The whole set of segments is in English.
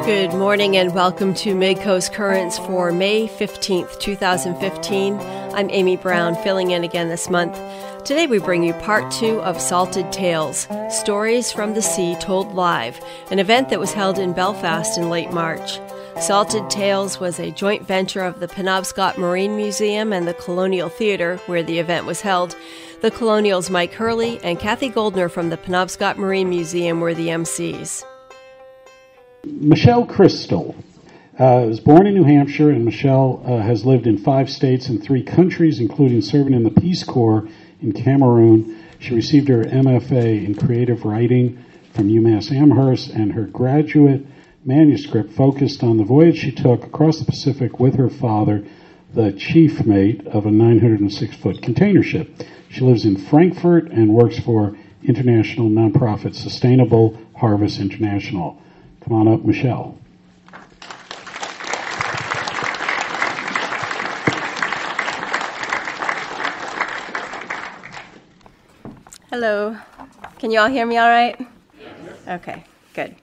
Good morning and welcome to Mid-Coast Currents for May 15th, 2015. I'm Amy Browne, filling in again this month. Today we bring you part 2 of Salted Tales, Stories from the Sea Told Live, an event that was held in Belfast in late March. Salted Tales was a joint venture of the Penobscot Marine Museum and the Colonial Theatre, where the event was held. The Colonial's Mike Hurley and Kathy Goldner from the Penobscot Marine Museum were the MCs. Michelle Crystal was born in New Hampshire, and Michelle has lived in 5 states and 3 countries, including serving in the Peace Corps in Cameroon. She received her MFA in creative writing from UMass Amherst, and her graduate manuscript focused on the voyage she took across the Pacific with her father, the chief mate of a 906-foot container ship. She lives in Frankfurt and works for international nonprofit Sustainable Harvest International. Come on up, Michelle. Hello. Can you all hear me all right? Okay, good.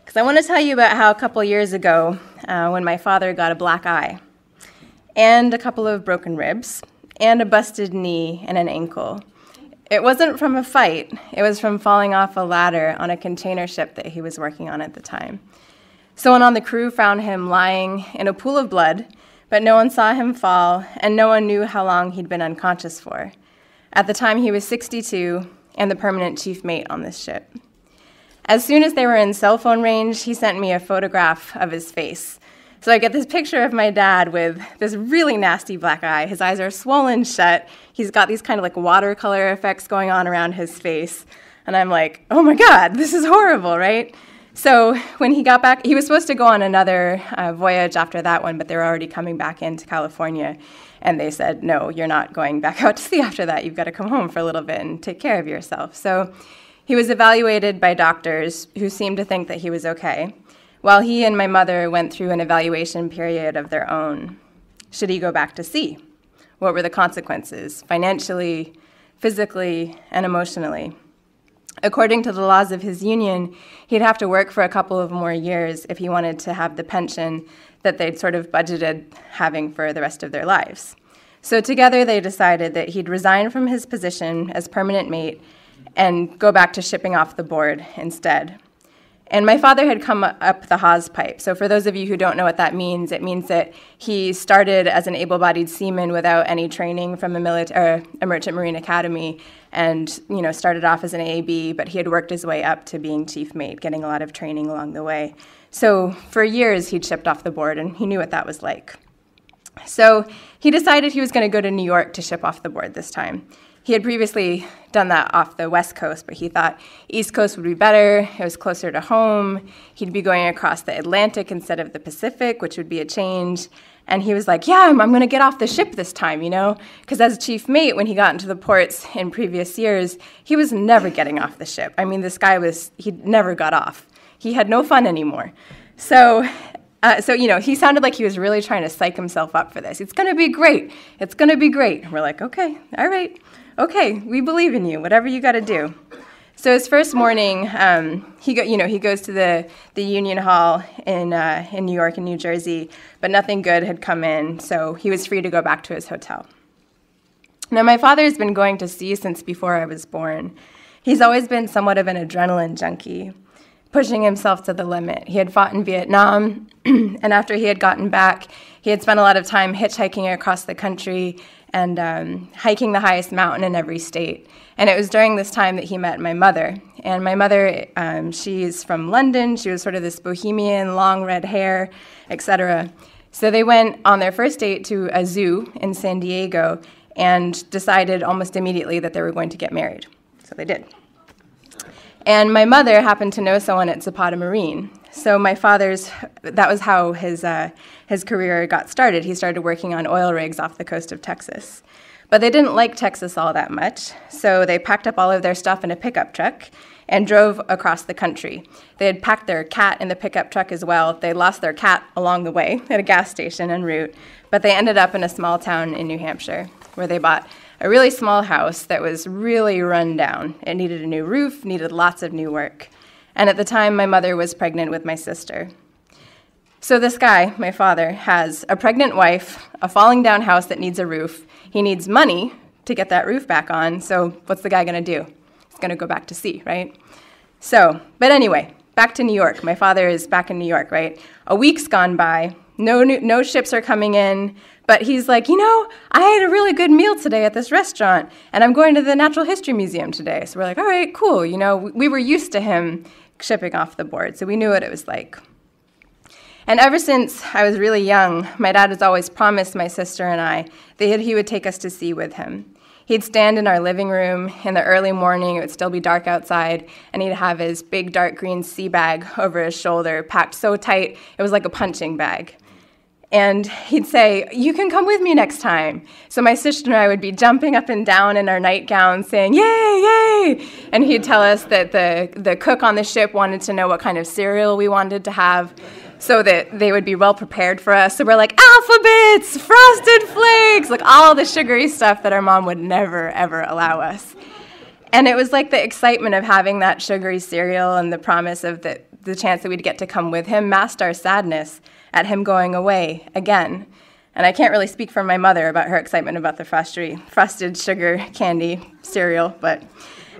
Because I want to tell you about how a couple years ago, when my father got a black eye, and a couple of broken ribs, and a busted knee and an ankle. It wasn't from a fight. It was from falling off a ladder on a container ship that he was working on at the time. Someone on the crew found him lying in a pool of blood, but no one saw him fall, and no one knew how long he'd been unconscious for. At the time, he was 62 and the permanent chief mate on this ship. As soon as they were in cell phone range, he sent me a photograph of his face. So I get this picture of my dad with this really nasty black eye. His eyes are swollen shut. He's got these kind of like watercolor effects going on around his face. And I'm like, oh my God, this is horrible, right? So when he got back, he was supposed to go on another voyage after that one, but they were already coming back into California. And they said, no, you're not going back out to sea after that. You've got to come home for a little bit and take care of yourself. So he was evaluated by doctors who seemed to think that he was okay, while he and my mother went through an evaluation period of their own. Should he go back to sea? What were the consequences, financially, physically, and emotionally? According to the laws of his union, he'd have to work for a couple of more years if he wanted to have the pension that they'd sort of budgeted having for the rest of their lives. So together they decided that he'd resign from his position as permanent mate and go back to shipping off the board instead. And my father had come up the hawse pipe. So for those of you who don't know what that means, it means that he started as an able-bodied seaman without any training from a merchant marine academy, and started off as an AAB, but he had worked his way up to being chief mate, getting a lot of training along the way. So for years he'd shipped off the board, and he knew what that was like. So he decided he was going to go to New York to ship off the board this time. He had previously done that off the West Coast, but he thought East Coast would be better. It was closer to home. He'd be going across the Atlantic instead of the Pacific, which would be a change. And he was like, yeah, I'm going to get off the ship this time, because as chief mate, when he got into the ports in previous years, he was never getting off the ship. I mean, this guy he never got off. He had no fun anymore. So he sounded like he was really trying to psych himself up for this. It's going to be great. It's going to be great. And we're like, okay, all right. Okay, we believe in you, whatever you got to do. So his first morning, he goes to the Union Hall in New York and New Jersey, but nothing good had come in, so he was free to go back to his hotel. Now, my father's been going to sea since before I was born. He's always been somewhat of an adrenaline junkie, pushing himself to the limit. He had fought in Vietnam, and after he had gotten back, he had spent a lot of time hitchhiking across the country and hiking the highest mountain in every state. And it was during this time that he met my mother. And my mother, she's from London. She was sort of this bohemian, long red hair, etc. So they went on their first date to a zoo in San Diego and decided almost immediately that they were going to get married. So they did. And my mother happened to know someone at Zapata Marine. So that was how his career got started. He started working on oil rigs off the coast of Texas. But they didn't like Texas all that much, so they packed up all of their stuff in a pickup truck and drove across the country. They had packed their cat in the pickup truck as well. They lost their cat along the way at a gas station en route, but they ended up in a small town in New Hampshire where they bought a really small house that was really run down. It needed a new roof, needed lots of new work. And at the time, my mother was pregnant with my sister. So this guy, my father, has a pregnant wife, a falling down house that needs a roof. He needs money to get that roof back on, so what's the guy going to do? He's going to go back to sea, right? So, but anyway, back to New York. My father is back in New York, right? A week's gone by, no ships are coming in, but he's like, I had a really good meal today at this restaurant, and I'm going to the Natural History Museum today. So we're like, all right, cool. We were used to him shipping off the board, so we knew what it was like. And ever since I was really young, my dad has always promised my sister and I that he would take us to sea with him. He'd stand in our living room in the early morning, it would still be dark outside, and he'd have his big dark green sea bag over his shoulder, packed so tight it was like a punching bag. And he'd say, you can come with me next time. So my sister and I would be jumping up and down in our nightgowns saying, yay, yay! And he'd tell us that the cook on the ship wanted to know what kind of cereal we wanted to have so that they would be well prepared for us. So we're like, alphabets, frosted flakes, like all the sugary stuff that our mom would never, ever allow us. And it was like the excitement of having that sugary cereal and the promise of the chance that we'd get to come with him masked our sadness at him going away again. And I can't really speak for my mother about her excitement about the frosted sugar candy cereal, but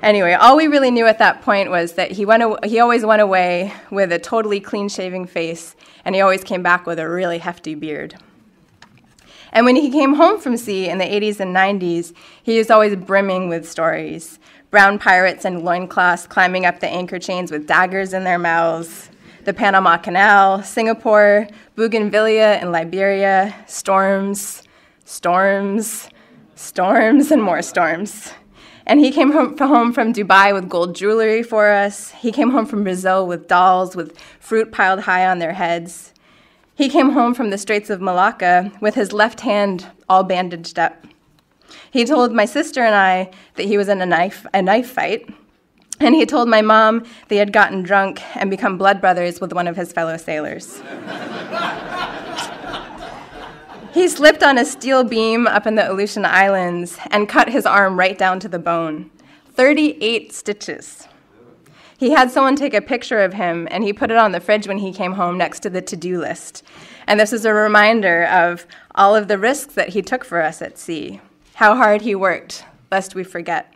anyway, all we really knew at that point was that he always went away with a totally clean-shaven face, and he always came back with a really hefty beard. And when he came home from sea in the 80s and 90s, he was always brimming with stories. Brown pirates in loincloths climbing up the anchor chains with daggers in their mouths, the Panama Canal, Singapore, Bougainvillea in Liberia, storms, and more storms. And he came home from Dubai with gold jewelry for us. He came home from Brazil with dolls with fruit piled high on their heads. He came home from the Straits of Malacca with his left hand all bandaged up. He told my sister and I that he was in a knife fight. And he told my mom they had gotten drunk and become blood brothers with one of his fellow sailors. He slipped on a steel beam up in the Aleutian Islands and cut his arm right down to the bone. 38 stitches. He had someone take a picture of him, and he put it on the fridge when he came home next to the to-do list. And this is a reminder of all of the risks that he took for us at sea, how hard he worked, lest we forget.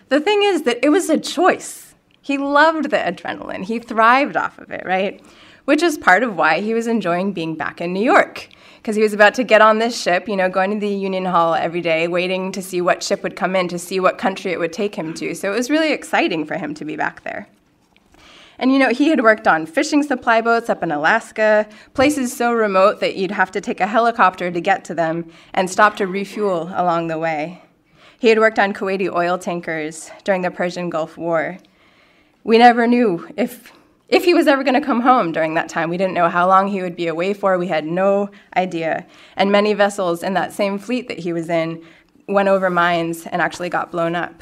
The thing is that it was a choice. He loved the adrenaline. He thrived off of it, right? Which is part of why he was enjoying being back in New York, because he was about to get on this ship, going to the Union Hall every day, waiting to see what ship would come in, to see what country it would take him to. So it was really exciting for him to be back there. And, he had worked on fishing supply boats up in Alaska, places so remote that you'd have to take a helicopter to get to them and stop to refuel along the way. He had worked on Kuwaiti oil tankers during the Persian Gulf War. We never knew if he was ever going to come home during that time. We didn't know how long he would be away for. We had no idea. And many vessels in that same fleet that he was in went over mines and actually got blown up.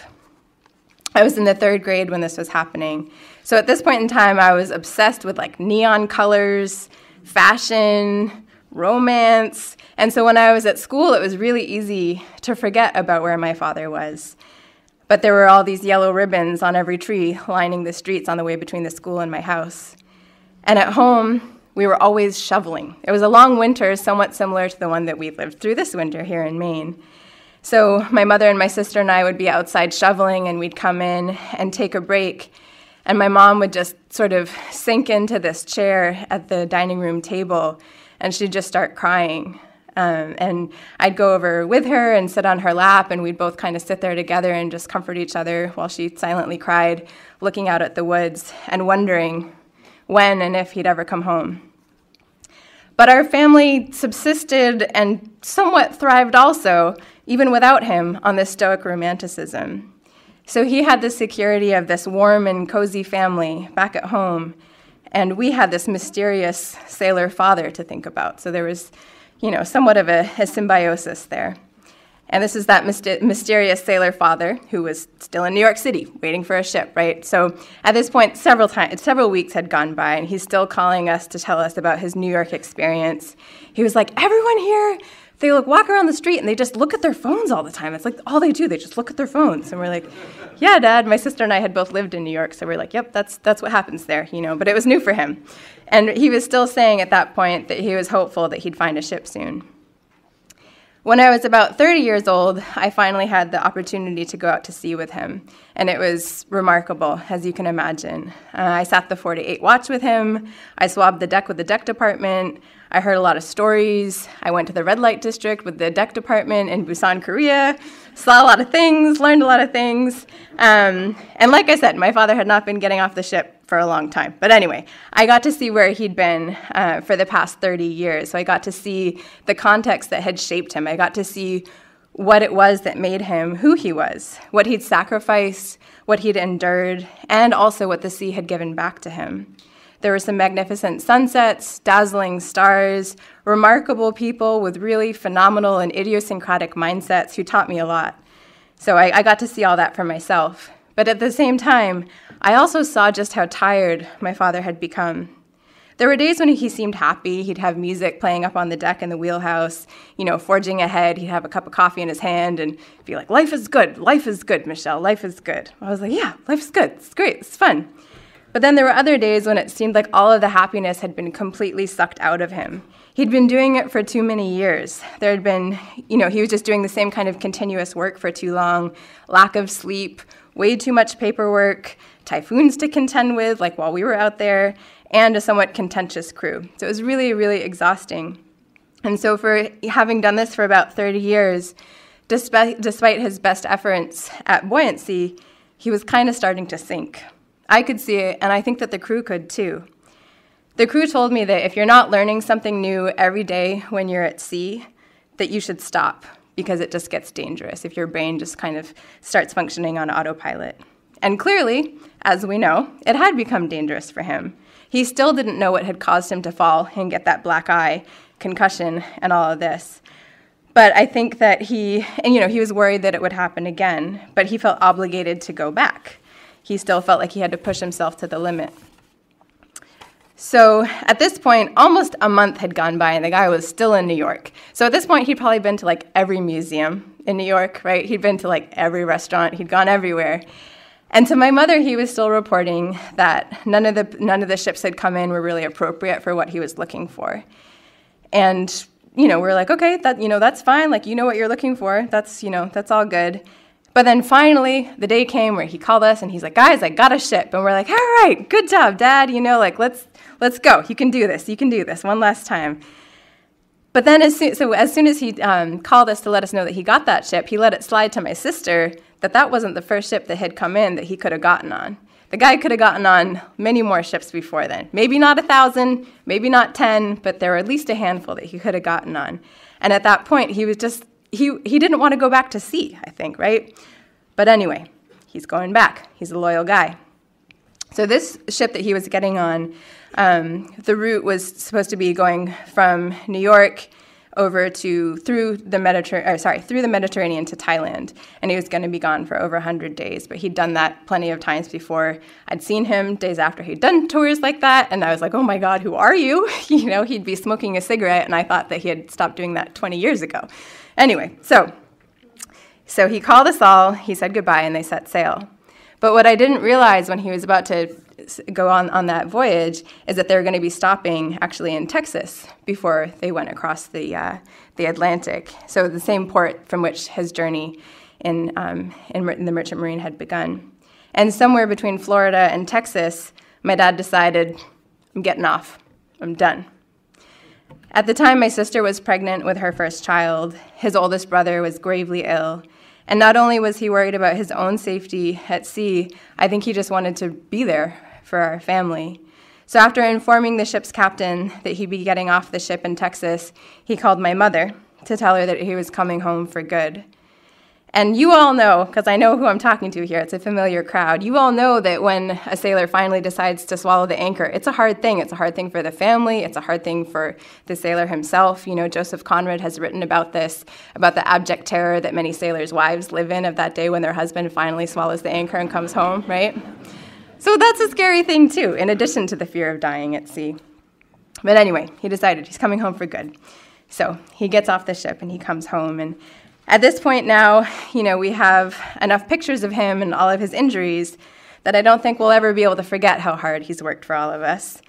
I was in the 3rd grade when this was happening. So at this point in time, I was obsessed with neon colors, fashion, romance. And so when I was at school, it was really easy to forget about where my father was. But there were all these yellow ribbons on every tree lining the streets on the way between the school and my house. And at home, we were always shoveling. It was a long winter, somewhat similar to the one that we lived through this winter here in Maine. So my mother and my sister and I would be outside shoveling, and we'd come in and take a break. And my mom would just sort of sink into this chair at the dining room table, and she'd just start crying. And I'd go over with her and sit on her lap, and we'd both kind of sit there together and just comfort each other while she silently cried, looking out at the woods and wondering when and if he'd ever come home. But our family subsisted and somewhat thrived also, even without him, on this stoic romanticism. So he had the security of this warm and cozy family back at home, and we had this mysterious sailor father to think about. So there was somewhat of a symbiosis there. And this is that mysterious sailor father who was still in New York City, waiting for a ship, right? So at this point, several weeks had gone by, and he's still calling us to tell us about his New York experience. He was like, everyone here they walk around the street and they just look at their phones all the time. It's like all they do. They just look at their phones. And we're like, yeah, Dad. My sister and I had both lived in New York, so we're like, yep, that's what happens there, But it was new for him. And he was still saying at that point that he was hopeful that he'd find a ship soon. When I was about 30 years old, I finally had the opportunity to go out to sea with him, and it was remarkable, as you can imagine. I sat the 4 to 8 watch with him. I swabbed the deck with the deck department. I heard a lot of stories. I went to the red light district with the deck department in Busan, Korea, saw a lot of things, learned a lot of things. And like I said, my father had not been getting off the ship for a long time. But anyway, I got to see where he'd been for the past 30 years. So I got to see the context that had shaped him. I got to see what it was that made him who he was, what he'd sacrificed, what he'd endured, and also what the sea had given back to him. There were some magnificent sunsets, dazzling stars, remarkable people with really phenomenal and idiosyncratic mindsets who taught me a lot. So I got to see all that for myself. But at the same time, I also saw just how tired my father had become. There were days when he seemed happy. He'd have music playing up on the deck in the wheelhouse, forging ahead. He'd have a cup of coffee in his hand and be like, life is good, Michelle, life is good. I was like, yeah, life's good, it's great, it's fun. But then there were other days when it seemed like all of the happiness had been completely sucked out of him. He'd been doing it for too many years. There had been, he was just doing the same kind of continuous work for too long, lack of sleep, way too much paperwork, typhoons to contend with, like while we were out there, and a somewhat contentious crew. So it was really, really exhausting. And so for having done this for about 30 years, despite his best efforts at buoyancy, he was kind of starting to sink. I could see it, and I think that the crew could too. The crew told me that if you're not learning something new every day when you're at sea, that you should stop, because it just gets dangerous if your brain just kind of starts functioning on autopilot. And clearly, as we know, it had become dangerous for him. He still didn't know what had caused him to fall and get that black eye, concussion, and all of this. But I think that he was worried that it would happen again, but he felt obligated to go back. He still felt like he had to push himself to the limit. So at this point, almost a month had gone by, and the guy was still in New York. So at this point, he'd probably been to every museum in New York, right? He'd been to every restaurant. He'd gone everywhere. And to my mother, he was still reporting that none of the ships that had come in were really appropriate for what he was looking for. And we're like, okay, that's fine. What you're looking for. That's all good. But then finally, the day came where he called us and he's like, guys, I got a ship. And we're like, all right, good job, Dad. Let's go. You can do this one last time. But then as soon as he called us to let us know that he got that ship, he let it slide to my sister that wasn't the first ship that had come in that he could have gotten on. The guy could have gotten on many more ships before then. Maybe not 1,000, maybe not 10, but there were at least a handful that he could have gotten on. And at that point, he was just, he didn't want to go back to sea, I think, right? But anyway, he's going back. He's a loyal guy. So this ship that he was getting on, the route was supposed to be going from New York over through the Mediterranean to Thailand, and he was going to be gone for over 100 days. But he'd done that plenty of times before. I'd seen him days after he'd done tours like that, and I was like, "Oh my God, who are you?" He'd be smoking a cigarette, and I thought that he had stopped doing that 20 years ago. Anyway, so he called us all. He said goodbye, and they set sail. But what I didn't realize when he was about to go on that voyage is that they were going to be stopping actually in Texas before they went across the Atlantic. So the same port from which his journey in the Merchant Marine had begun. And somewhere between Florida and Texas, my dad decided, I'm getting off. I'm done. At the time, my sister was pregnant with her first child. His oldest brother was gravely ill. And not only was he worried about his own safety at sea, I think he just wanted to be there for our family. So after informing the ship's captain that he'd be getting off the ship in Texas, he called my mother to tell her that he was coming home for good. And you all know, because I know who I'm talking to here, it's a familiar crowd, you all know that when a sailor finally decides to swallow the anchor, it's a hard thing. It's a hard thing for the family. It's a hard thing for the sailor himself. Joseph Conrad has written about this, about the abject terror that many sailors' wives live in of that day when their husband finally swallows the anchor and comes home, right? So that's a scary thing, too, in addition to the fear of dying at sea. But anyway, he decided he's coming home for good. So he gets off the ship and he comes home. And at this point now, we have enough pictures of him and all of his injuries that I don't think we'll ever be able to forget how hard he's worked for all of us.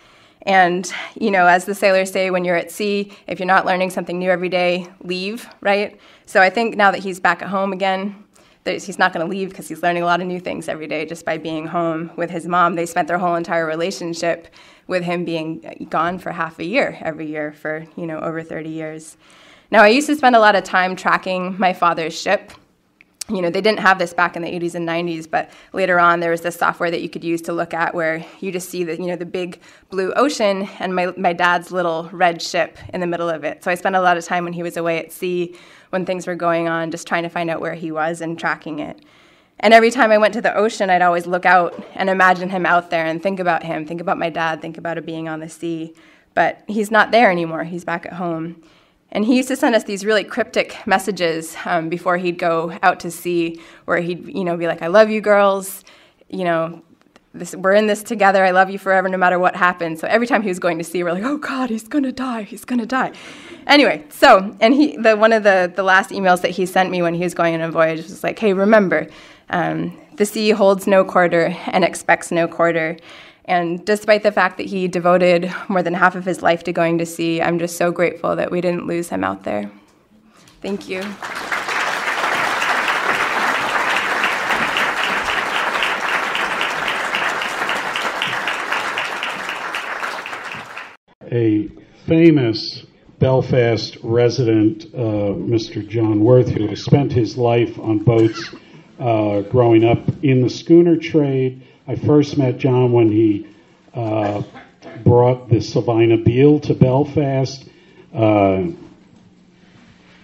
And, as the sailors say, when you're at sea, if you're not learning something new every day, leave, right? So I think now that he's back at home again, he's not going to leave because he's learning a lot of new things every day just by being home with his mom. They spent their whole entire relationship with him being gone for half a year every year for, over 30 years. Now, I used to spend a lot of time tracking my father's ship. They didn't have this back in the 80s and 90s, but later on there was this software that you could use to look at where you just see the big blue ocean and my dad's little red ship in the middle of it. So I spent a lot of time when he was away at sea, when things were going on, just trying to find out where he was and tracking it. And every time I went to the ocean, I'd always look out and imagine him out there and think about him, think about my dad, think about it being on the sea. But he's not there anymore. He's back at home. And he used to send us these really cryptic messages before he'd go out to sea, where he'd, be like, "I love you, girls. We're in this together. I love you forever, no matter what happens." So every time he was going to sea, we're like, "Oh God, he's gonna die. He's gonna die." Anyway, and one of the last emails that he sent me when he was going on a voyage was like, "Hey, remember, the sea holds no quarter and expects no quarter." And despite the fact that he devoted more than half of his life to going to sea, I'm just so grateful that we didn't lose him out there. Thank you. A famous Belfast resident, Mr. John Worth, who has spent his life on boats growing up in the schooner trade. I first met John when he brought the Savannah Beale to Belfast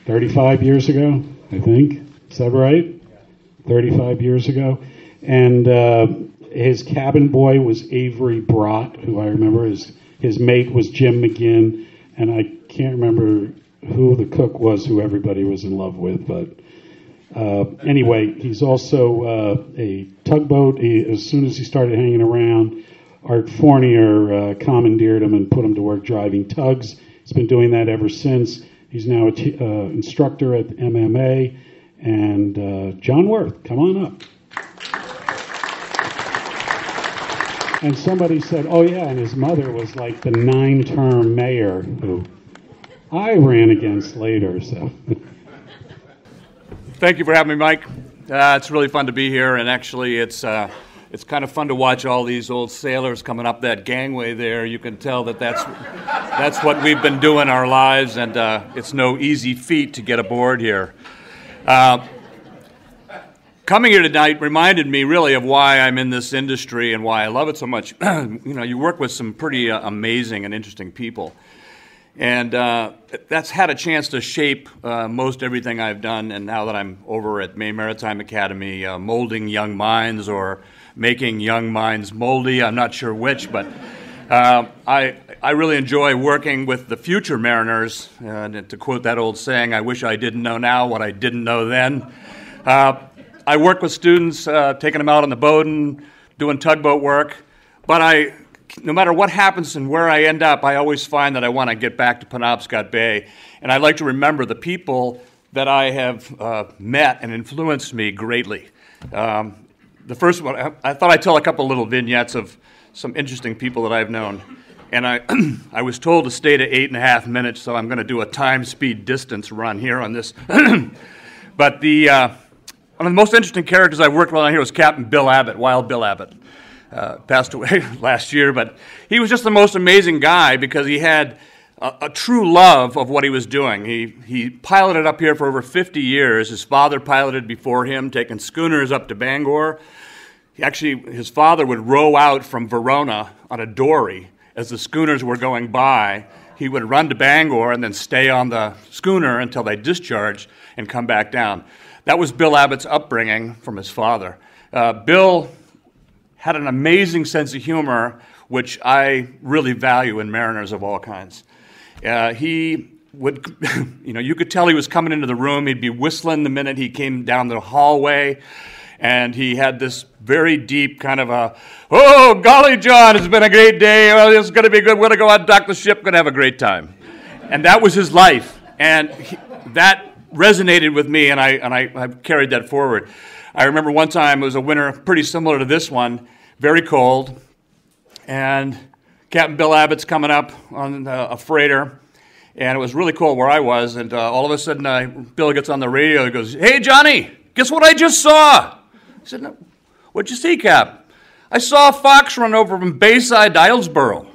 35 years ago, I think. Is that right? 35 years ago. And his cabin boy was Avery Brott, who I remember his mate was Jim McGinn, and I can't remember who the cook was who everybody was in love with, but anyway, he's also a tugboat. As soon as he started hanging around, Art Fournier commandeered him and put him to work driving tugs. He's been doing that ever since. He's now an instructor at MMA. And John Worth, come on up. And somebody said, oh yeah, and his mother was like the 9-term mayor who I ran against later, so... Thank you for having me, Mike. It's really fun to be here, and actually it's kind of fun to watch all these old sailors coming up that gangway there. You can tell that's what we've been doing our lives, and it's no easy feat to get aboard here. Coming here tonight reminded me really of why I'm in this industry and why I love it so much. You work with some pretty amazing and interesting people. And that's had a chance to shape most everything I've done, and now that I'm over at Maine Maritime Academy, molding young minds or making young minds moldy, I'm not sure which, but I really enjoy working with the future mariners, and to quote that old saying, I wish I didn't know now what I didn't know then. I work with students, taking them out on the boat and doing tugboat work, but no matter what happens and where I end up, I always find that I want to get back to Penobscot Bay. And I like to remember the people that I have met and influenced me greatly. The first one, I thought I'd tell a couple little vignettes of some interesting people that I've known. And I was told to stay to 8.5 minutes, so I'm going to do a time, speed, distance run here on this. But one of the most interesting characters I worked with on here was Captain Bill Abbott, Wild Bill Abbott. Passed away last year, but he was just the most amazing guy because he had a true love of what he was doing. He piloted up here for over 50 years. His father piloted before him, taking schooners up to Bangor. His father would row out from Verona on a dory as the schooners were going by. He would run to Bangor and then stay on the schooner until they discharged and come back down. That was Bill Abbott's upbringing from his father. Bill had an amazing sense of humor, which I really value in mariners of all kinds. He would, you could tell he was coming into the room. He'd be whistling the minute he came down the hallway, and he had this very deep kind of oh, golly, John, it's been a great day. Well, it's going to be good. We're going to go out and dock the ship. Going to have a great time. And that was his life. And that resonated with me, and I carried that forward. I remember one time, it was a winter pretty similar to this one, very cold, and Captain Bill Abbott's coming up on a freighter, and it was really cold where I was, and all of a sudden Bill gets on the radio and goes, "Hey, Johnny, guess what I just saw?" I said, "No, what'd you see, Cap?" "I saw a fox run over from Bayside to Islesboro."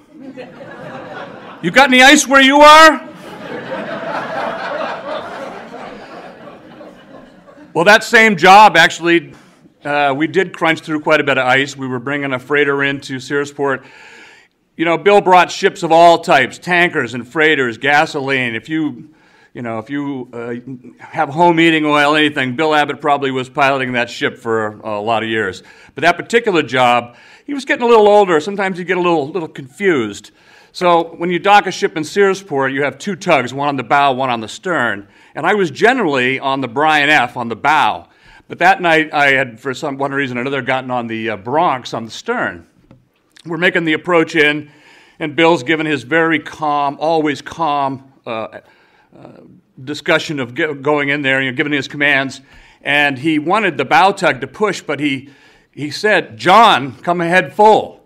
"You got any ice where you are?" Well, that same job, actually, we did crunch through quite a bit of ice. We were bringing a freighter into Searsport. You know, Bill brought ships of all types, tankers and freighters, gasoline. If you have home heating oil, anything, Bill Abbott probably was piloting that ship for a lot of years. But that particular job, he was getting a little older. Sometimes you get a little confused. So when you dock a ship in Searsport, you have two tugs, one on the bow, one on the stern. And I was generally on the Browne F on the bow. But that night, I had, for one reason or another, gotten on the Bronx on the stern. We're making the approach in, and Bill's given his very calm, always calm discussion of going in there, giving his commands. And he wanted the bow tug to push, but he said, "John, come ahead full."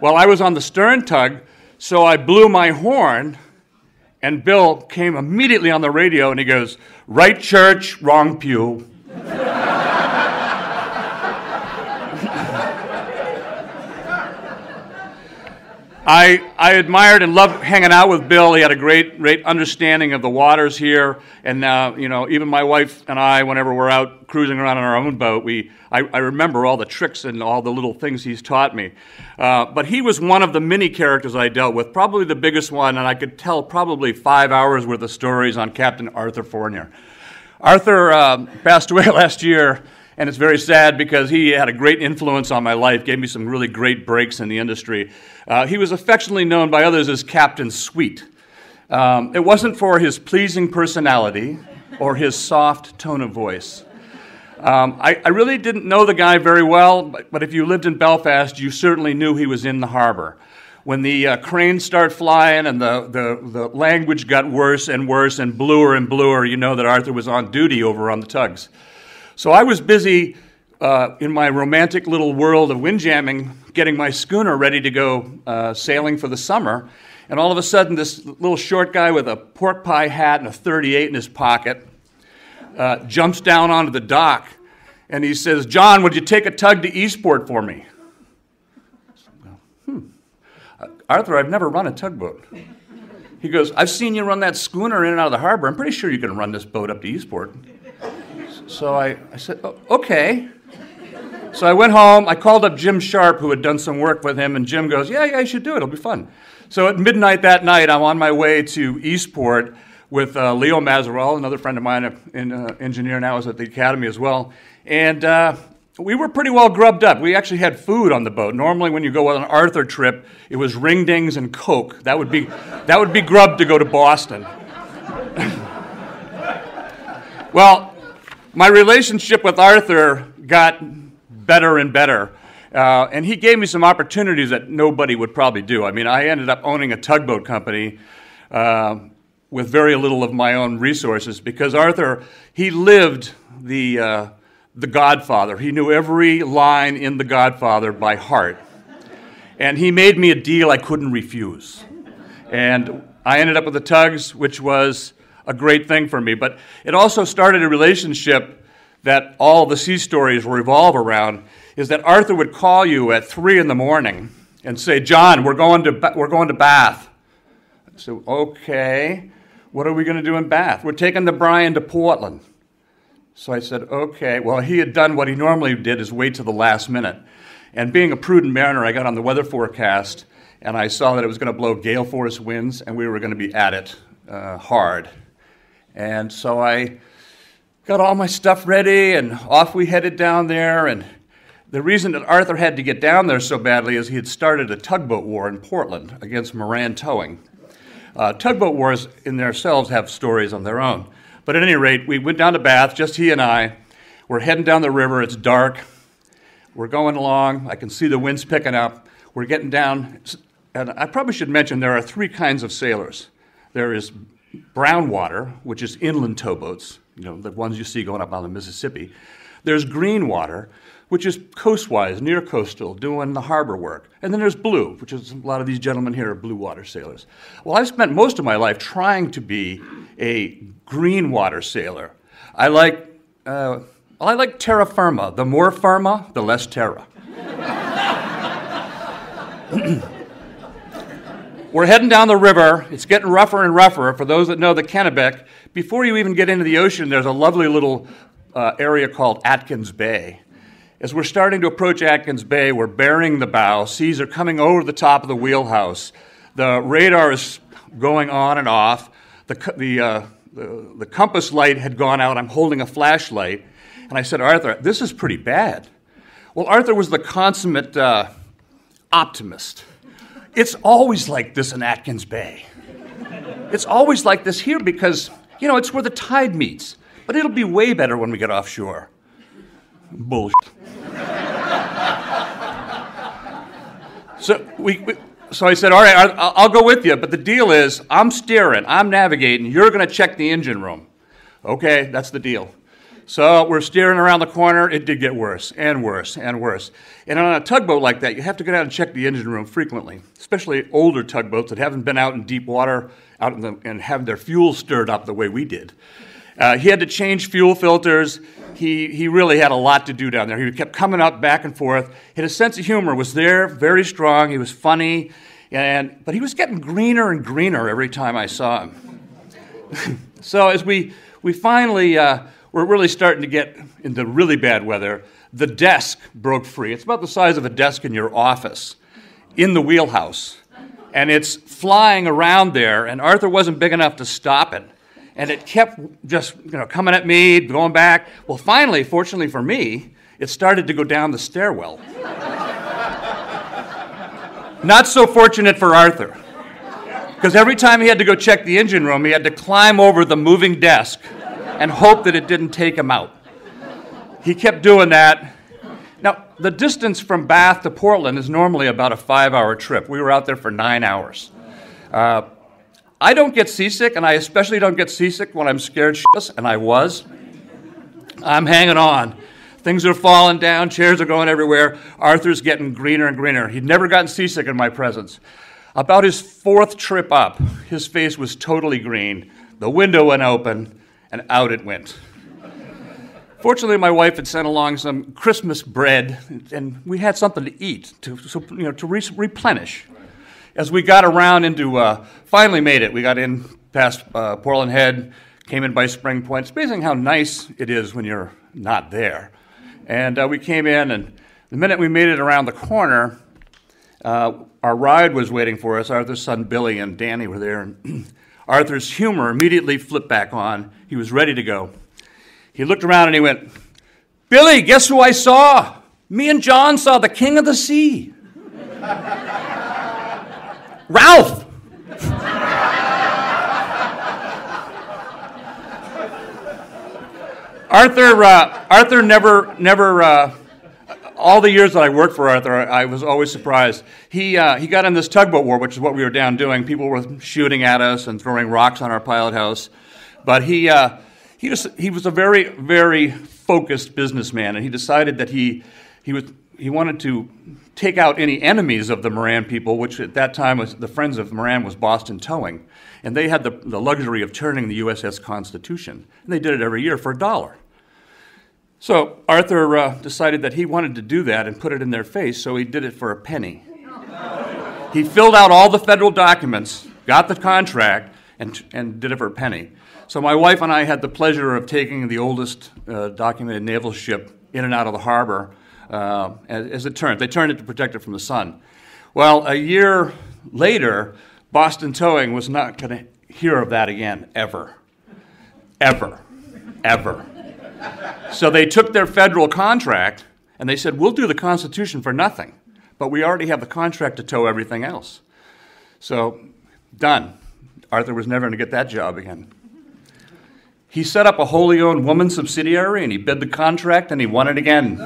Well, I was on the stern tug, so I blew my horn, and Bill came immediately on the radio, and he goes, "Right church, wrong pew." I admired and loved hanging out with Bill. He had a great understanding of the waters here, and now, even my wife and I, whenever we're out cruising around on our own boat, I remember all the tricks and all the little things he's taught me. But he was one of the many characters I dealt with, probably the biggest one, and I could tell probably 5 hours worth of stories on Captain Arthur Fournier. Arthur passed away last year, and it's very sad because he had a great influence on my life, gave me some really great breaks in the industry. He was affectionately known by others as Captain Sweet. It wasn't for his pleasing personality or his soft tone of voice. I really didn't know the guy very well, but if you lived in Belfast, you certainly knew he was in the harbor. When the cranes start flying and the language got worse and worse and bluer, you know that Arthur was on duty over on the tugs. So I was busy in my romantic little world of windjamming, getting my schooner ready to go sailing for the summer, and all of a sudden this little short guy with a pork pie hat and a .38 in his pocket jumps down onto the dock, and he says, "John, would you take a tug to Eastport for me?" Arthur, I've never run a tugboat. He goes, "I've seen you run that schooner in and out of the harbor. I'm pretty sure you can run this boat up to Eastport." So I said, "Oh, okay." So I went home. I called up Jim Sharp, who had done some work with him, and Jim goes, yeah, you should do it. It'll be fun. So at midnight that night, I'm on my way to Eastport with Leo Mazarel, another friend of mine, an engineer now, is at the academy as well. And we were pretty well grubbed up. We actually had food on the boat. Normally, when you go on an Arthur trip, it was ring-dings and Coke. That would be grub to go to Boston. Well, my relationship with Arthur got better and better. And he gave me some opportunities that nobody would probably do. I mean, I ended up owning a tugboat company with very little of my own resources because Arthur, he lived the Godfather. He knew every line in The Godfather by heart. And he made me a deal I couldn't refuse. And I ended up with the tugs, which was a great thing for me. But it also started a relationship that all the sea stories revolve around, is that Arthur would call you at 3 a.m. and say, "John, we're going to Bath." I said, "Okay, what are we going to do in Bath?" "We're taking the Bryan to Portland." So I said, "Okay." Well, he had done what he normally did, is wait till the last minute. And being a prudent mariner, I got on the weather forecast, and I saw that it was going to blow gale force winds, and we were going to be at it hard. And so I got all my stuff ready, and off we headed down there. And the reason that Arthur had to get down there so badly is he had started a tugboat war in Portland against Moran Towing. Tugboat wars in themselves have stories on their own. But at any rate, we went down to Bath, just he and I. We're heading down the river. It's dark. We're going along. I can see the winds picking up. We're getting down. And I probably should mention there are 3 kinds of sailors. There is brown water, which is inland towboats, the ones you see going up on the Mississippi. There's green water, which is coastwise, near coastal, doing the harbor work. And then there's blue, which is a lot of these gentlemen here are blue water sailors. Well, I've spent most of my life trying to be a green water sailor. I like terra firma. The more firma, the less terra. We're heading down the river. It's getting rougher and rougher. For those that know the Kennebec, before you even get into the ocean, there's a lovely little area called Atkins Bay. As we're starting to approach Atkins Bay, we're bearing the bow. Seas are coming over the top of the wheelhouse. The radar is going on and off. The compass light had gone out. I'm holding a flashlight. And I said, Arthur, this is pretty bad. Well, Arthur was the consummate optimist. It's always like this in Atkins Bay. It's always like this here because, it's where the tide meets. But it'll be way better when we get offshore. Bullshit. So I said, all right, I'll go with you, but the deal is I'm steering, I'm navigating, you're going to check the engine room. Okay, that's the deal. So we're steering around the corner. It did get worse and worse and worse. And on a tugboat like that, you have to go down and check the engine room frequently, especially older tugboats that haven't been out in deep water and have their fuel stirred up the way we did. He had to change fuel filters. He really had a lot to do down there. He kept coming up back and forth. His sense of humor was there, very strong. He was funny, but he was getting greener and greener every time I saw him. So as we finally, we're really starting to get into really bad weather, the desk broke free. It's about the size of a desk in your office in the wheelhouse. And it's flying around there, and Arthur wasn't big enough to stop it. And it kept just, coming at me, going back. Well, finally, fortunately for me, it started to go down the stairwell. Not so fortunate for Arthur, because every time he had to go check the engine room, he had to climb over the moving desk and hope that it didn't take him out. He kept doing that. Now, the distance from Bath to Portland is normally about a 5-hour trip. We were out there for 9 hours. I don't get seasick, and I especially don't get seasick when I'm scared shitless, and I was. I'm hanging on. Things are falling down, chairs are going everywhere. Arthur's getting greener and greener. He'd never gotten seasick in my presence. About his 4th trip up, his face was totally green. The window went open, and out it went. Fortunately, my wife had sent along some Christmas bread, and we had something to eat, to replenish. As we got around into, finally made it. We got in past Portland Head, came in by Spring Point. It's amazing how nice it is when you're not there. And we came in, and the minute we made it around the corner, our ride was waiting for us. Arthur's son Billy and Danny were there. And Arthur's humor immediately flipped back on. He was ready to go. He looked around and he went, "Billy, guess who I saw? Me and John saw the King of the Sea. Ralph!" Arthur never. All the years that I worked for Arthur, I was always surprised. He got in this tugboat war, which is what we were down doing. People were shooting at us and throwing rocks on our pilot house, but he was a very, very focused businessman, and he decided that he wanted to take out any enemies of the Moran people, which at that time was the Friends of Moran was Boston Towing, and they had the luxury of turning the USS Constitution, and they did it every year for $1. So Arthur decided that he wanted to do that and put it in their face, so he did it for a penny. He filled out all the federal documents, got the contract, and did it for a penny. So my wife and I had the pleasure of taking the oldest documented naval ship in and out of the harbor as it turned. They turned it to protect it from the sun. Well, a year later, Boston Towing was not going to hear of that again, ever. Ever. Ever. So they took their federal contract, and they said, "We'll do the Constitution for nothing, but we already have the contract to tow everything else." So, done. Arthur was never going to get that job again. He set up a wholly owned woman subsidiary, and he bid the contract, and he won it again.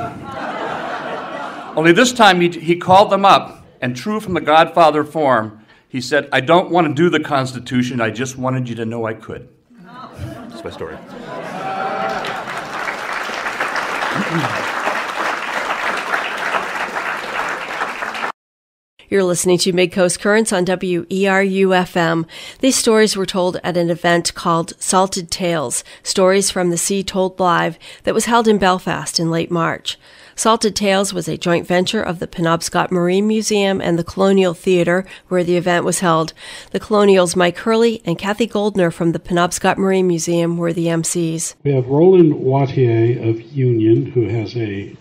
Only this time he called them up, and true from the Godfather form, He said, "I don't want to do the Constitution. I just wanted you to know I could." That's my story. You're listening to Mid-Coast Currents on WERU-FM. These stories were told at an event called Salted Tales, Stories from the Sea Told Live, that was held in Belfast in late March. Salted Tales was a joint venture of the Penobscot Marine Museum and the Colonial Theatre, where the event was held. The Colonial's Mike Hurley and Kathy Goldner from the Penobscot Marine Museum were the MCs. We have Roland Wattier of Union, who has a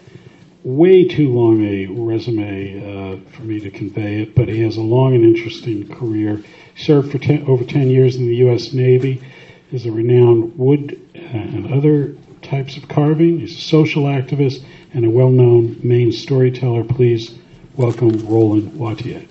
way too long a resume for me to convey it, but he has a long and interesting career. He served for over 10 years in the U.S. Navy, is a renowned wood and other types of carving. He's a social activist and a well-known Maine storyteller. Please welcome Roland Wattier.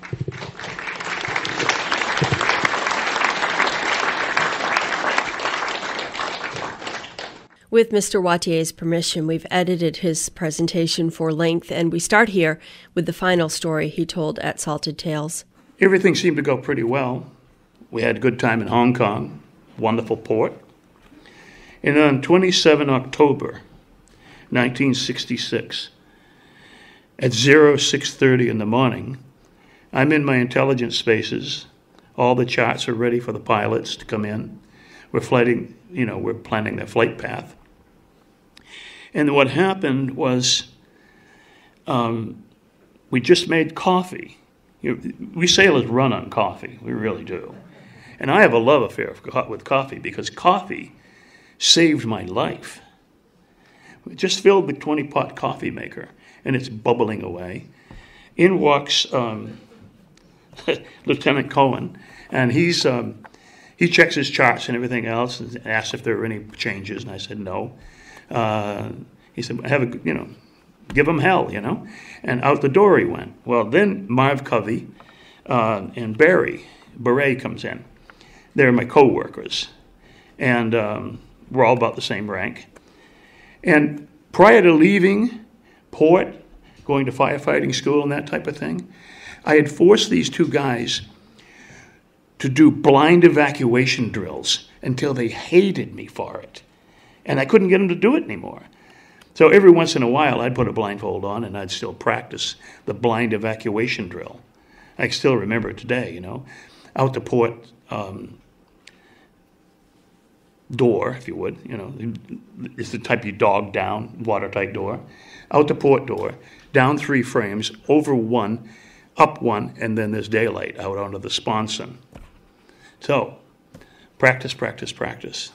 With Mr. Wattier's permission, we've edited his presentation for length, and we start here with the final story he told at Salted Tales. Everything seemed to go pretty well. We had a good time in Hong Kong, wonderful port. And on 27 October 1966, at 06:30 in the morning, I'm in my intelligence spaces. All the charts are ready for the pilots to come in. We're planning their flight path. And what happened was we just made coffee. We sailors run on coffee. We really do. And I have a love affair with coffee because coffee saved my life. We just filled the 20-pot coffee maker, and it's bubbling away. In walks Lieutenant Cohen, and he checks his charts and everything else and asks if there are any changes, and I said no. He said, give him hell, And out the door he went. Well, then Marv Covey and Barry Beret comes in. They're my co-workers, and we're all about the same rank. And prior to leaving port, going to firefighting school and that type of thing, I had forced these two guys to do blind evacuation drills until they hated me for it. And I couldn't get them to do it anymore. So every once in a while, I'd put a blindfold on and I'd still practice the blind evacuation drill. I still remember it today, out the port door, if you would, it's the type you dog down, watertight door. Out the port door, down 3 frames, over 1, up 1, and then there's daylight out onto the sponson. So, practice, practice, practice.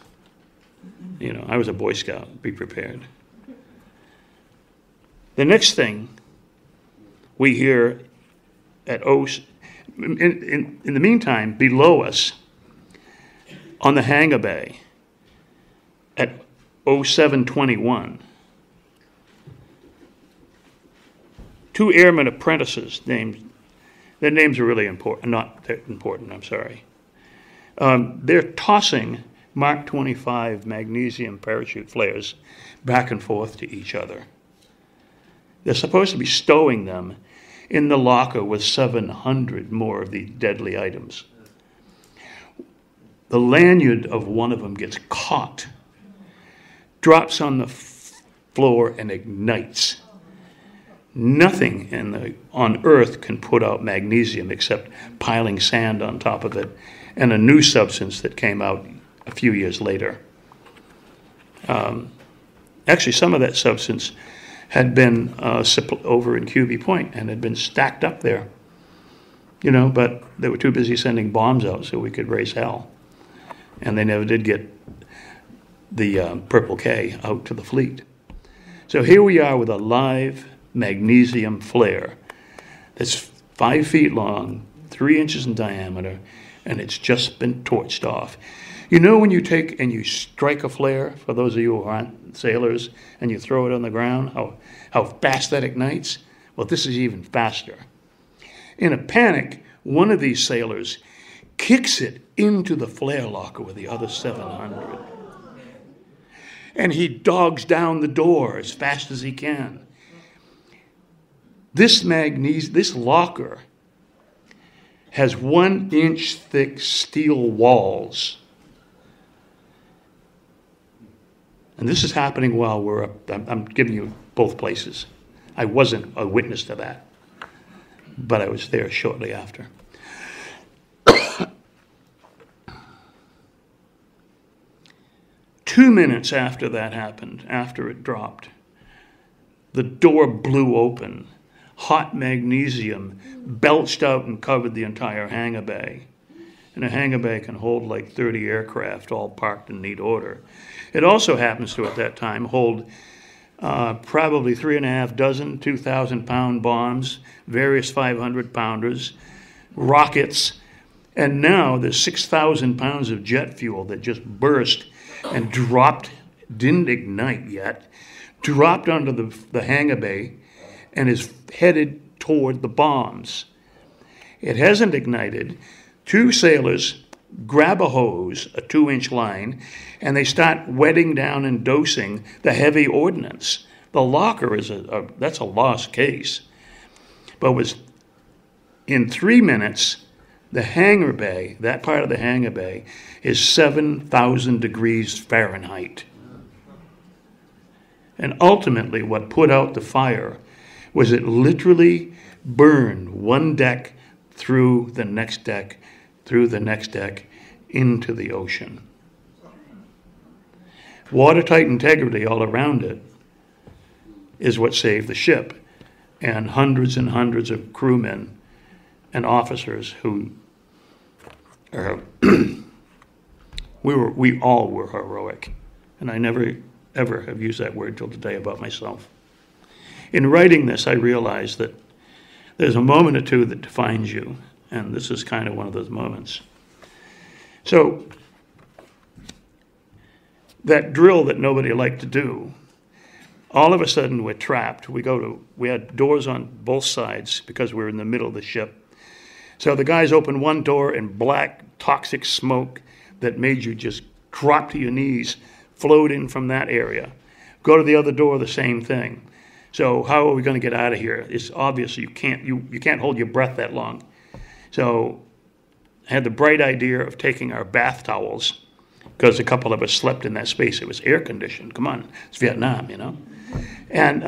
I was a Boy Scout, be prepared. The next thing we hear at in the meantime, below us, on the hangar bay, at 07:21, 2 airman apprentices their names are really important, not that important, I'm sorry. They're tossing Mark 25 magnesium parachute flares back and forth to each other. They're supposed to be stowing them in the locker with 700 more of the deadly items. The lanyard of one of them gets caught, drops on the floor, and ignites. Nothing on Earth can put out magnesium except piling sand on top of it and a new substance that came out a few years later. Actually, some of that substance had been over in QB Point and had been stacked up there, but they were too busy sending bombs out so we could raise hell. And they never did get the Purple K out to the fleet. So here we are with a live magnesium flare that's 5 feet long, 3 inches in diameter, and it's just been torched off. When you take and you strike a flare, for those of you who aren't sailors, and you throw it on the ground, how fast that ignites? Well, this is even faster. In a panic, one of these sailors kicks it into the flare locker with the other 700. And he dogs down the door as fast as he can. This locker has 1-inch thick steel walls. And this is happening while we're up. I'm giving you both places. I wasn't a witness to that, but I was there shortly after. 2 minutes after that happened, after it dropped, the door blew open. Hot magnesium belched out and covered the entire hangar bay. And a hangar bay can hold like 30 aircraft, all parked in neat order. It also happens to, at that time, hold probably 3.5 dozen 2,000-pound bombs, various 500-pounders, rockets, and now there's 6,000 pounds of jet fuel that just burst and dropped, didn't ignite yet, dropped onto the hangar bay and is headed toward the bombs. It hasn't ignited. 2 sailors grab a hose, a 2-inch line, and they start wetting down and dosing the heavy ordnance. The locker is that's a lost case. But was in 3 minutes, the hangar bay, that part of the hangar bay, is 7,000 degrees Fahrenheit. And ultimately, what put out the fire was it literally burned one deck through the next deck, through the next deck, into the ocean. Watertight integrity all around it is what saved the ship, and hundreds of crewmen and officers who we all were heroic. And I never ever have used that word till today about myself. In writing this, I realized that there's a moment or two that defines you, and this is kind of one of those moments. So, that drill that nobody liked to do, all of a sudden we're trapped. We had doors on both sides because we were in the middle of the ship. So the guys opened one door and black toxic smoke that made you just drop to your knees flowed in from that area. Go to the other door, the same thing. So how are we going to get out of here? It's obvious you can't hold your breath that long. So I had the bright idea of taking our bath towels, because a couple of us slept in that space. It was air conditioned. Come on, it's Vietnam, you know. And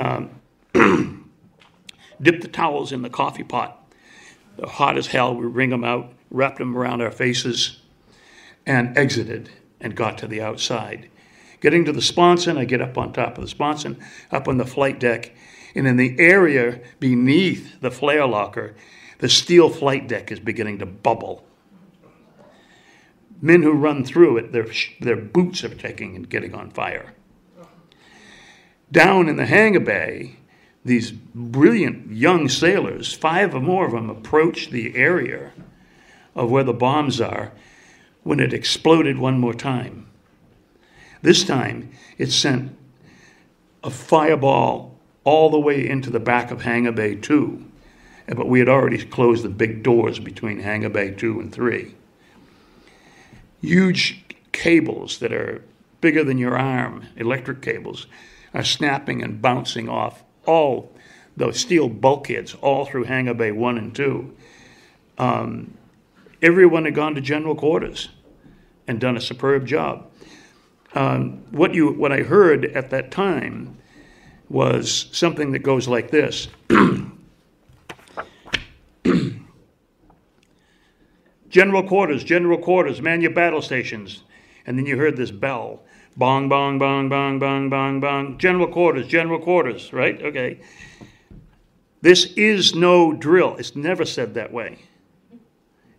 dip the towels in the coffee pot. They're hot as hell. We wring them out, wrapped them around our faces, and exited and got to the outside. Getting to the sponson, I get up on top of the sponson, up on the flight deck, and in the area beneath the flare locker, the steel flight deck is beginning to bubble. Men who run through it, their boots are taking and getting on fire. Down in the hangar bay, these brilliant young sailors, 5 or more of them, approach the area of where the bombs are when it exploded one more time. This time, it sent a fireball all the way into the back of Hangar Bay 2, but we had already closed the big doors between Hangar Bay 2 and 3. Huge cables that are bigger than your arm, electric cables, are snapping and bouncing off all the steel bulkheads all through Hangar Bay 1 and 2. Everyone had gone to general quarters and done a superb job. What I heard at that time was something that goes like this. General quarters, man your battle stations. And then you heard this bell. Bong, bong, bong, bong, bong, bong, bong. General quarters, right? Okay. This is no drill. It's never said that way.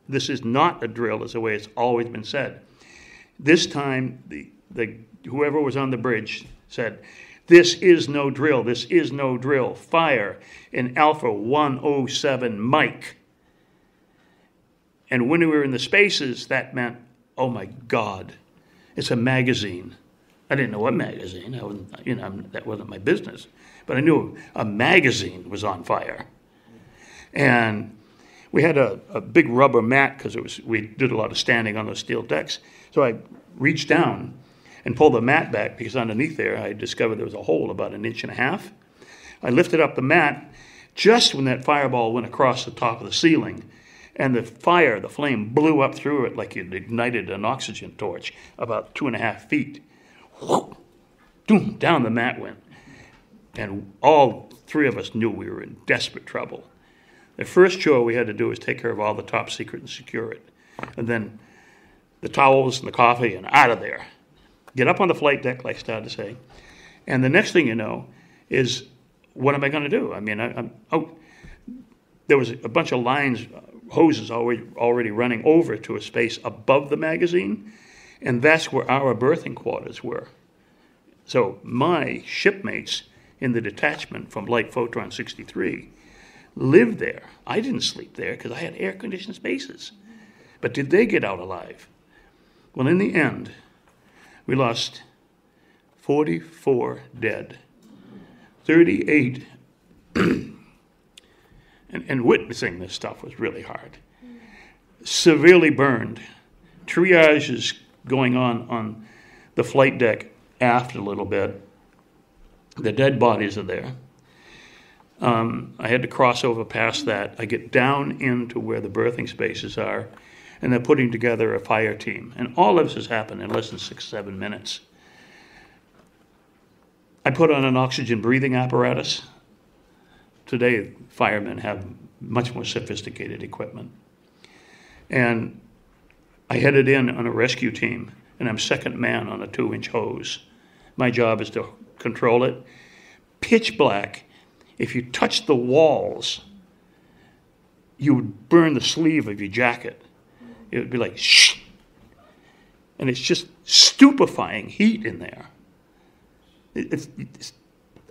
This is not a drill, is the way it's always been said. This time, whoever was on the bridge said, "This is no drill. This is no drill. Fire in Alpha 107 Mike." And when we were in the spaces, that meant, oh my God, it's a magazine. I didn't know what magazine. I wasn't, that wasn't my business. But I knew a magazine was on fire. And we had a big rubber mat because we did a lot of standing on those steel decks. So I reached down and pulled the mat back because underneath there I discovered there was a hole about 1.5 inches. I lifted up the mat just when that fireball went across the top of the ceiling. And the flame blew up through it like you'd ignited an oxygen torch about 2.5 feet. Whoop, doom, down the mat went. And all three of us knew we were in desperate trouble. The first chore we had to do was take care of all the top secret and secure it. And then the towels and the coffee and out of there. Get up on the flight deck, like I started to say. And the next thing you know is, what am I going to do? I mean, there was a bunch of lines, hoses already running over to a space above the magazine, and that's where our berthing quarters were. So my shipmates in the detachment from Light Photon 63 lived there. I didn't sleep there because I had air-conditioned spaces. But did they get out alive? Well, in the end, we lost 44 dead, 38, and witnessing this stuff was really hard. Severely burned. Triage is going on the flight deck aft a little bit. The dead bodies are there. I had to cross over past that. I get down into where the berthing spaces are, and they're putting together a fire team. And all of this has happened in less than 6-7 minutes. I put on an oxygen breathing apparatus. Today, firemen have much more sophisticated equipment. And I headed in on a rescue team, and I'm second man on a 2-inch hose. My job is to control it. Pitch black. If you touch the walls, you would burn the sleeve of your jacket. It would be like, shh. And it's just stupefying heat in there.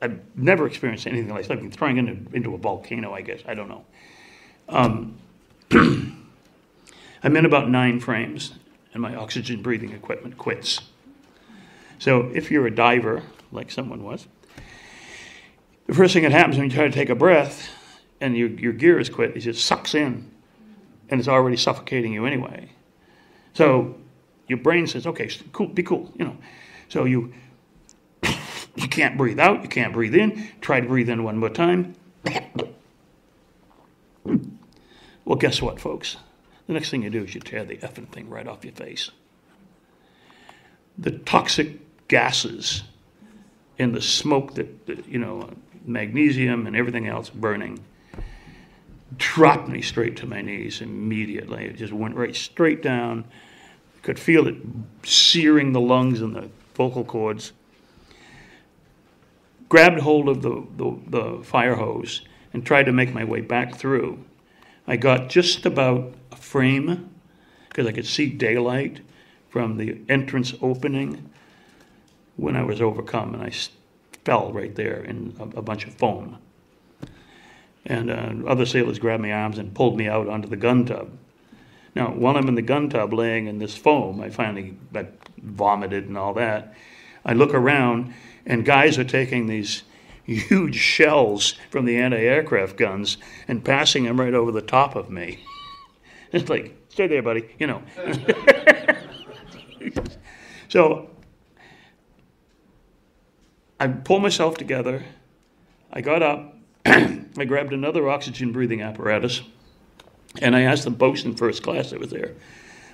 I've never experienced anything like that. Like throwing into a volcano, I guess. I don't know. I'm in about 9 frames, and my oxygen breathing equipment quits. So if you're a diver, like someone was, the first thing that happens when you try to take a breath and your gear is quit is it sucks in, and it's already suffocating you anyway. So your brain says, okay, cool, be cool, you know. So you can't breathe out, you can't breathe in. Try to breathe in one more time. Well, guess what, folks? The next thing you do is you tear the effing thing right off your face. The toxic gases in the smoke that magnesium and everything else burning, dropped me straight to my knees immediately. It just went right straight down. Could feel it searing the lungs and the vocal cords. Grabbed hold of the fire hose and tried to make my way back through. I got just about a frame because I could see daylight from the entrance opening when I was overcome, and I fell right there in a bunch of foam. And other sailors grabbed my arms and pulled me out onto the gun tub. Now, while I'm in the gun tub laying in this foam, I vomited and all that. I look around, and guys are taking these huge shells from the anti-aircraft guns and passing them right over the top of me. It's like, stay there, buddy, you know. So I pulled myself together. I got up. I grabbed another oxygen breathing apparatus, and I asked the bosun first class that was there.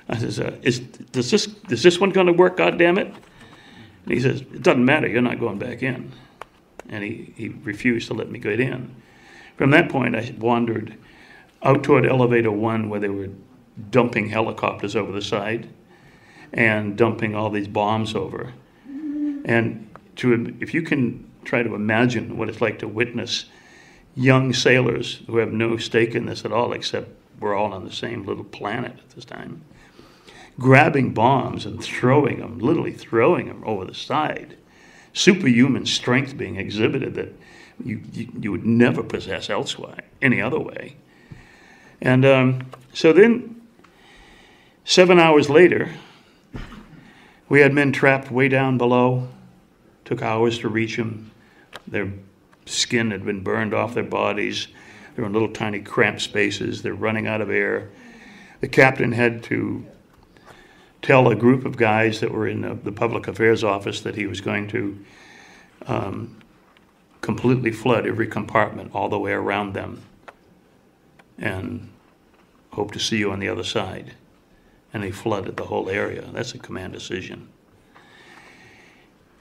I says, "Is this one going to work? God damn it!" And he says, "It doesn't matter. You're not going back in." And he refused to let me get in. From that point, I wandered out toward elevator 1, where they were dumping helicopters over the side and dumping all these bombs over. And if you can try to imagine what it's like to witness young sailors who have no stake in this at all, except we're all on the same little planet at this time, grabbing bombs and literally throwing them over the side. Superhuman strength being exhibited that you would never possess elsewhere, any other way. And so then, 7 hours later, we had men trapped way down below. Took hours to reach them. Their skin had been burned off their bodies. They were in little tiny cramped spaces. They're running out of air. The captain had to tell a group of guys that were in the public affairs office that he was going to completely flood every compartment all the way around them. And Hope to see you on the other side. And they flooded the whole area. That's a command decision.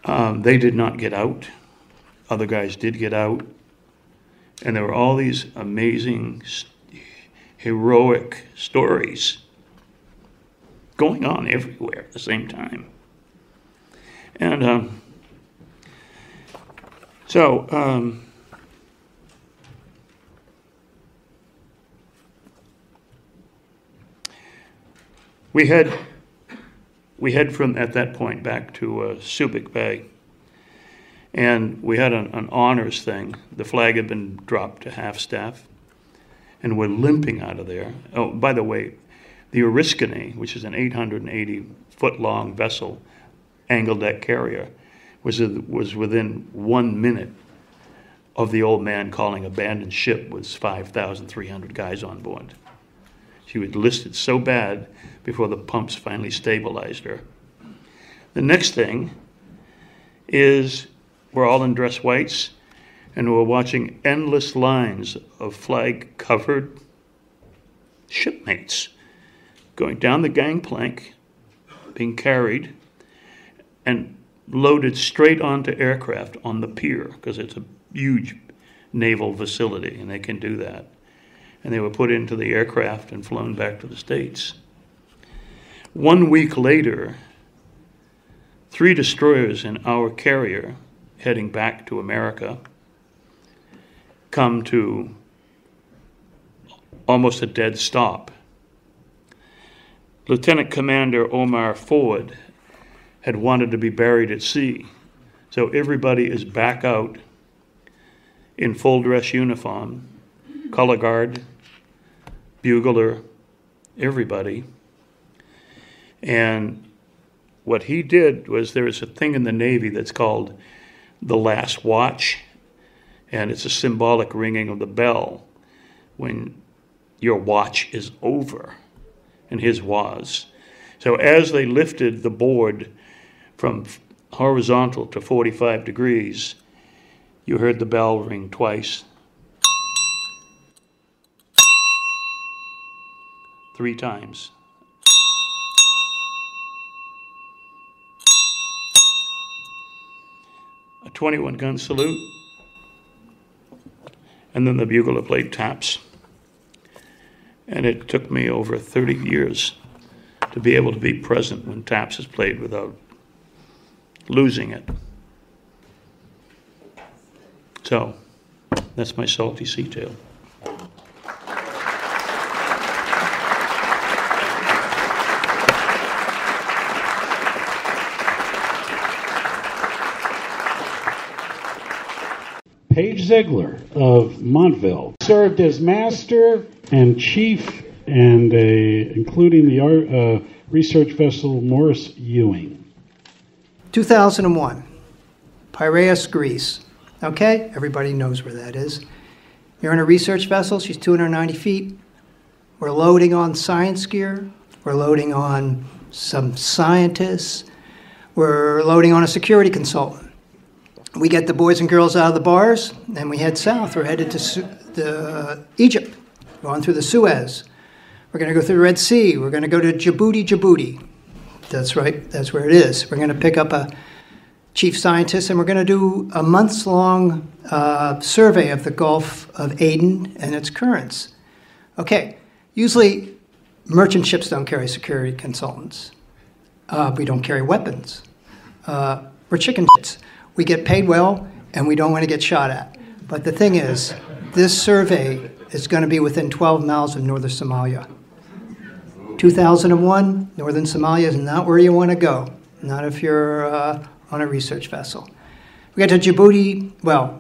They did not get out. Other guys did get out. And there were all these amazing, heroic stories going on everywhere at the same time. And we head from at that point back to Subic Bay, and we had an honors thing. The flag had been dropped to half staff, and we're limping out of there. Oh, by the way, the Oriskany, which is an 880-foot-long vessel, angle deck carrier, was within 1 minute of the old man calling abandoned ship with 5,300 guys on board. She was listed so bad before the pumps finally stabilized her. The next thing is we're all in dress whites, and we're watching endless lines of flag-covered shipmates going down the gangplank, being carried, and loaded straight onto aircraft on the pier, because it's a huge naval facility, and they can do that. And they were put into the aircraft and flown back to the States. 1 week later, 3 destroyers in our carrier, heading back to America, come to almost a dead stop. Lieutenant Commander Omar Ford had wanted to be buried at sea, so everybody is back out in full dress uniform, color guard, bugler, everybody. And what he did was, there is a thing in the Navy that's called the last watch, and it's a symbolic ringing of the bell when your watch is over, and his was. So as they lifted the board from horizontal to 45 degrees, you heard the bell ring twice, 3 times. A 21-gun salute, and then the bugler played taps. And it took me over 30 years to be able to be present when taps is played without losing it. So, that's my salty sea tale. Paige Ziegler of Montville served as master and chief, and including the research vessel Morris Ewing. 2001, Piraeus, Greece. Okay, everybody knows where that is. You're in a research vessel. She's 290 feet. We're loading on science gear. We're loading on some scientists. We're loading on a security consultant. We get the boys and girls out of the bars, and we head south. We're headed to Egypt, going through the Suez. We're going to go through the Red Sea. We're going to go to Djibouti. That's right. That's where it is. We're going to pick up a chief scientist, and we're going to do a months-long survey of the Gulf of Aden and its currents. Okay. Usually, merchant ships don't carry security consultants. We don't carry weapons. We're chicken shits. We get paid well, and we don't want to get shot at. But the thing is, this survey is going to be within 12 miles of northern Somalia. 2001, northern Somalia is not where you want to go, not if you're on a research vessel. We got to Djibouti. Well,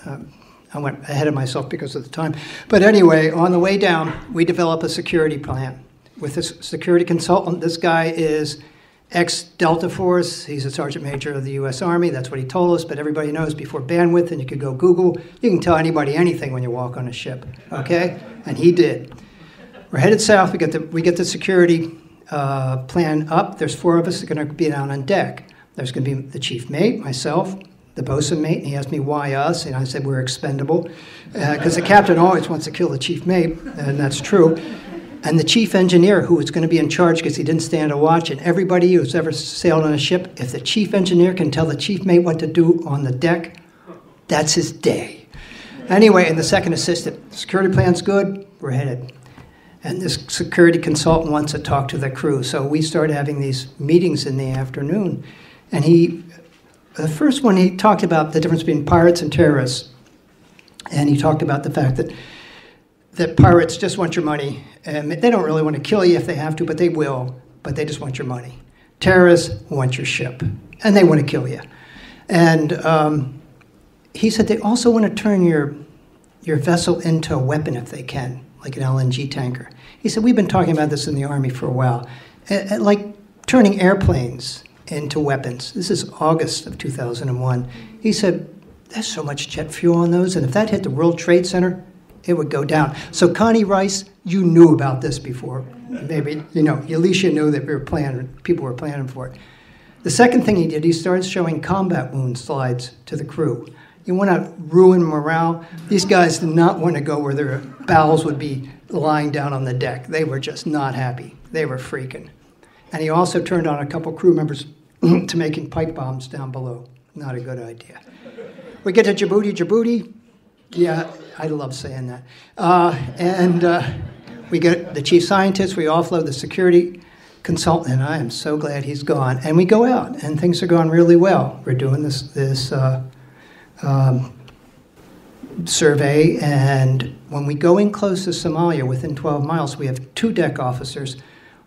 I went ahead of myself because of the time. But anyway, on the way down, we develop a security plan. With this security consultant, this guy is ex-Delta Force. He's a sergeant major of the U.S. Army. That's what he told us. But everybody knows before bandwidth, and you could go Google, you can tell anybody anything when you walk on a ship. Okay? And he did. We're headed south. We get the security plan up. There's 4 of us that are going to be down on deck. There's going to be the chief mate, myself, the bosun mate, and he asked me why us, and I said we're expendable, because the captain always wants to kill the chief mate, and that's true. And the chief engineer, who was going to be in charge because he didn't stand a watch, and everybody who's ever sailed on a ship, if the chief engineer can tell the chief mate what to do on the deck, that's his day. Anyway, and the second assistant, security plan's good, we're headed. And this security consultant wants to talk to the crew, so we started having these meetings in the afternoon. And the first one, he talked about the difference between pirates and terrorists. And he talked about the fact that pirates just want your money, and they don't really want to kill you if they have to, but they will, but they just want your money. Terrorists want your ship, and they want to kill you. And he said they also want to turn your vessel into a weapon if they can, like an LNG tanker. He said, we've been talking about this in the Army for a while, like turning airplanes into weapons. This is August of 2001. He said, there's so much jet fuel on those, and if that hit the World Trade Center, it would go down. So Connie Rice, you knew about this before. Maybe, at least you knew that people were planning for it. The second thing he did, he started showing combat wound slides to the crew. You want to ruin morale? These guys did not want to go where their bowels would be lying down on the deck. They were just not happy. They were freaking. And he also turned on a couple crew members to making pipe bombs down below. Not a good idea. We get to Djibouti. Yeah, I love saying that. We get the chief scientist. We offload the security consultant, and I am so glad he's gone. And we go out, and things are going really well. We're doing this survey, and when we go in close to Somalia, within 12 miles, we have 2 deck officers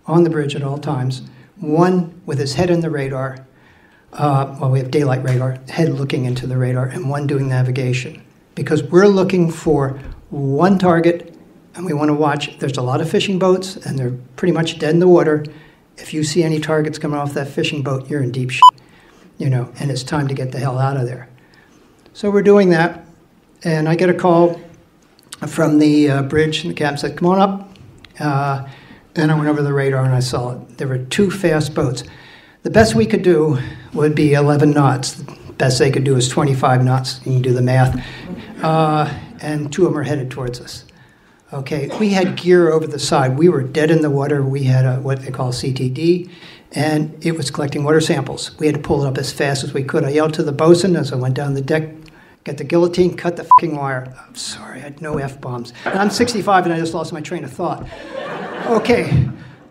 on the bridge at all times, one with his head in the radar, we have daylight radar, head looking into the radar, and one doing navigation. Because we're looking for one target, and we want to watch. There's a lot of fishing boats, and they're pretty much dead in the water. If you see any targets coming off that fishing boat, you're in deep shit, and it's time to get the hell out of there. So we're doing that, and I get a call from the bridge, and the captain said, come on up. And I went over the radar, and I saw it. There were 2 fast boats. The best we could do would be 11 knots. The best they could do is 25 knots. You can do the math. And 2 of them are headed towards us. Okay, we had gear over the side. We were dead in the water. We had what they call CTD, and it was collecting water samples. We had to pull it up as fast as we could. I yelled to the bosun as I went down the deck, get the guillotine, cut the fucking wire. I'm sorry, I had no F-bombs. And I'm 65, and I just lost my train of thought. Okay,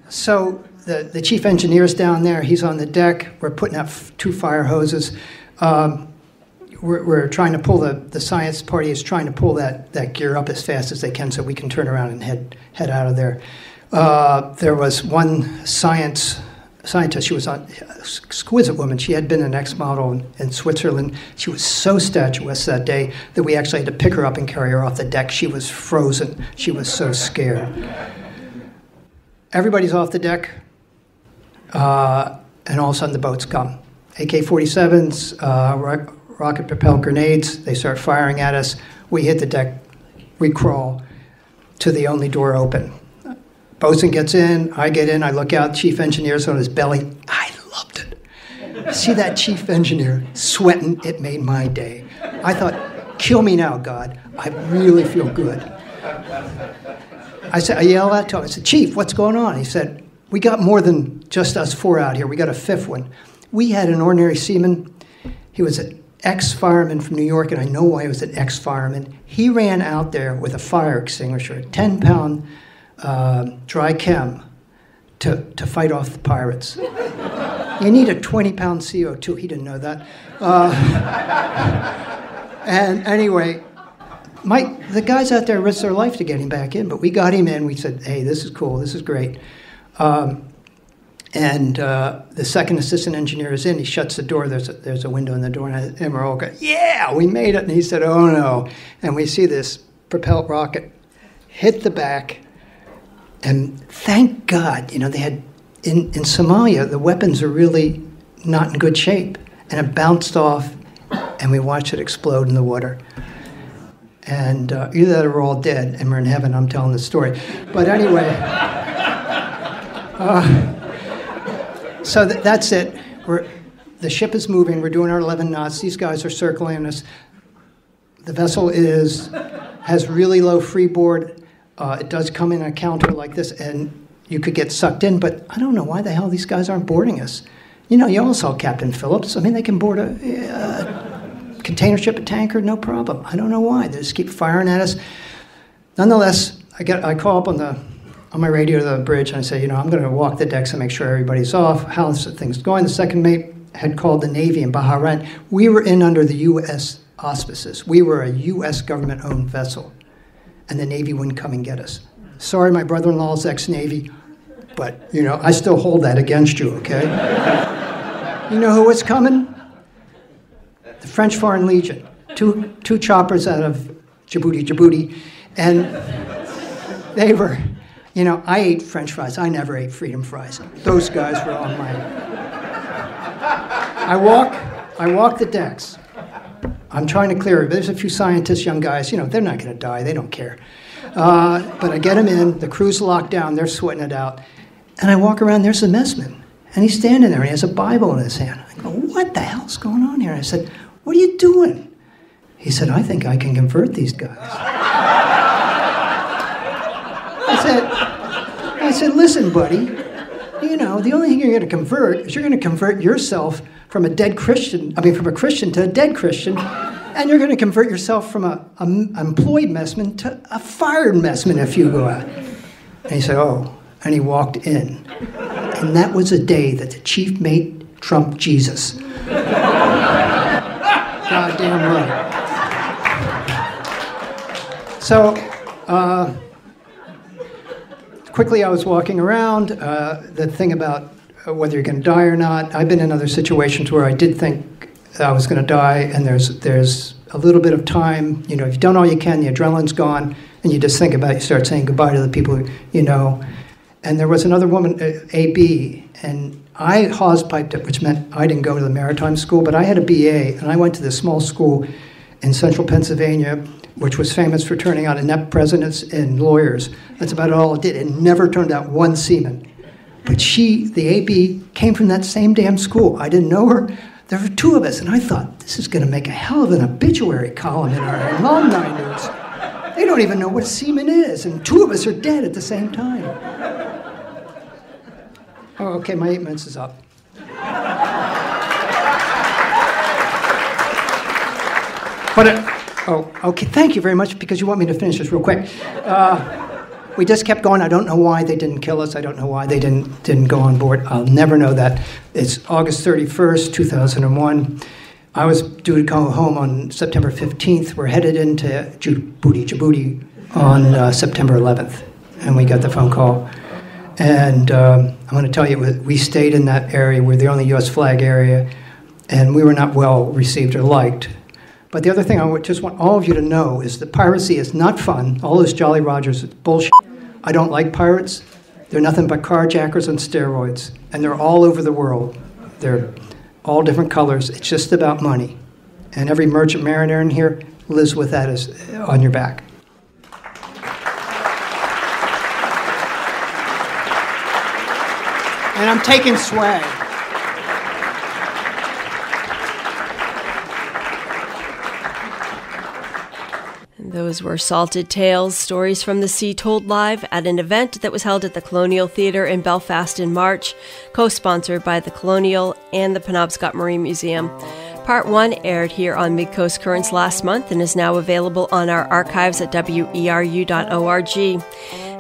so the chief engineer's down there. He's on the deck. We're putting up 2 fire hoses. We're trying to pull, the science party is trying to pull that gear up as fast as they can so we can turn around and head out of there. There was one scientist. She was an exquisite woman. She had been an ex-model in Switzerland. She was so statuesque that day that we actually had to pick her up and carry her off the deck. She was frozen. She was so scared. Everybody's off the deck, and all of a sudden the boats come. AK-47s, rocket-propelled grenades, they start firing at us. We hit the deck, we crawl to the only door open. Bosun gets in, I get in, I look out, chief engineer's on his belly. I loved it. See that chief engineer sweating, it made my day. I thought, kill me now, God. I really feel good. I yelled out to him, I said, Chief, what's going on? He said, we got more than just us 4 out here, we got a 5th one. We had an ordinary seaman, he was an ex-fireman from New York, and I know why he was an ex-fireman. He ran out there with a fire extinguisher, a 10-pound dry chem, to fight off the pirates. You need a 20-pound CO2. He didn't know that. And anyway, the guys out there risked their life to get him back in, but we got him in. We said, hey, this is cool. This is great. And the second assistant engineer is in. He shuts the door. There's a window in the door. And we're all going, yeah, we made it. And he said, oh, no. And we see this propelled rocket hit the back. And thank God, they had, in Somalia, the weapons are really not in good shape. And it bounced off, and we watched it explode in the water. And either that or we're all dead, and we're in heaven. I'm telling the story. But anyway, so that's it. the ship is moving. We're doing our 11 knots. These guys are circling us. The vessel has really low freeboard. It does come in a counter like this, and you could get sucked in, but I don't know why the hell these guys aren't boarding us. You know, you all saw Captain Phillips. I mean, they can board a container ship, a tanker, no problem. I don't know why. They just keep firing at us. Nonetheless, I call up on my radio to the bridge, and I say, I'm going to walk the decks and make sure everybody's off. How's things going? The second mate had called the Navy in Bahrain. We were in under the U.S. auspices. We were a U.S. government-owned vessel, and the Navy wouldn't come and get us. Sorry, my brother-in-law's ex-Navy, but, I still hold that against you, okay? You know who was coming? The French Foreign Legion. Two choppers out of Djibouti, and they were, I ate French fries. I never ate freedom fries. Those guys were on my... I walk the decks. I'm trying to clear it. There's a few scientists, young guys, they're not going to die. They don't care. But I get them in. The crew's locked down. They're sweating it out. And I walk around. There's the messman. And he's standing there, and he has a Bible in his hand. I go, what the hell's going on here? And I said, what are you doing? He said, I think I can convert these guys. I said, listen, buddy, the only thing you're going to convert is you're going to convert yourself from a Christian to a dead Christian, and you're going to convert yourself from an employed messman to a fired messman if you go out. And he said, oh, and he walked in. And that was a day that the chief mate trumped Jesus. Goddamn right. So, quickly I was walking around, the thing about whether you're going to die or not. I've been in other situations where I did think I was going to die, and there's a little bit of time. If you've done all you can, the adrenaline's gone, and you just think about it, you start saying goodbye to the people, And there was another woman, AB, and I hawse-piped it, which meant I didn't go to the maritime school, but I had a BA, and I went to this small school in central Pennsylvania, which was famous for turning out inept presidents and lawyers. That's about all it did. It never turned out one seaman. But she, the AB, came from that same damn school. I didn't know her. There were two of us, and I thought, this is going to make a hell of an obituary column in our alumni news. They don't even know what a seaman is, and two of us are dead at the same time. Oh, okay, my 8 minutes is up. Okay, thank you very much, because you want me to finish this real quick. We just kept going. I don't know why they didn't kill us. I don't know why they didn't go on board. I'll never know that. It's August 31st, 2001. I was due to go home on September 15th. We're headed into Djibouti on September 11th, and we got the phone call. And I'm going to tell you, we stayed in that area. We're the only U.S. flag area, and we were not well received or liked. But the other thing I just want all of you to know is that piracy is not fun. All this Jolly Rogers is bullshit. I don't like pirates. They're nothing but carjackers on steroids, and they're all over the world. They're all different colors. It's just about money. And every merchant mariner in here lives with that on your back. And I'm taking swag. Those were Salted Tales, stories from the sea told live at an event that was held at the Colonial Theatre in Belfast in March, co-sponsored by the Colonial and the Penobscot Marine Museum. Part 1 aired here on Mid-Coast Currents last month and is now available on our archives at weru.org.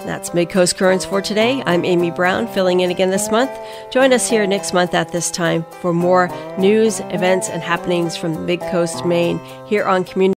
That's Mid-Coast Currents for today. I'm Amy Browne, filling in again this month. Join us here next month at this time for more news, events, and happenings from Mid-Coast, Maine, here on Community